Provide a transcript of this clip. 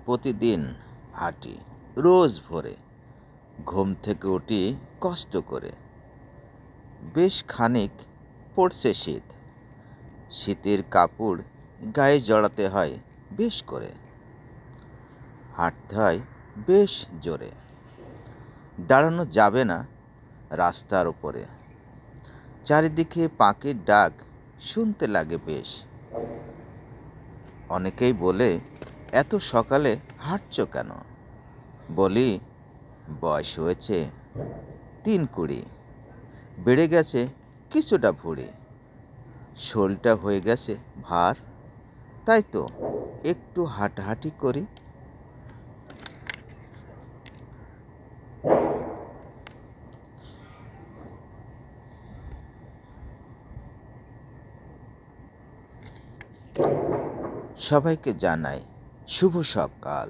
প্রতিদিন হাঁটি রোজ ভোরে, ঘুম থেকে উঠি কষ্ট করে। বেশ খানিক পড়ছে শীত, শীতের কাপড় গায়ে জড়াতে হয় বেশ করে। হাঁটতে হয় বেশ জোরে, দাঁড়ানো যাবে না রাস্তার উপরে। চারিদিকে পাখির ডাক শুনতে লাগে বেশ। অনেকেই বলে, এত সকালে হাঁটছো কেন? বলি, বয়স হয়েছে ৩-২০, বেড়ে গেছে কিছুটা ভুঁড়ি, শরীরটা হয়ে গেছে ভার, তাই তো একটু হাঁটাহাঁটি করি। সবাইকে জানাই শুভ সকাল।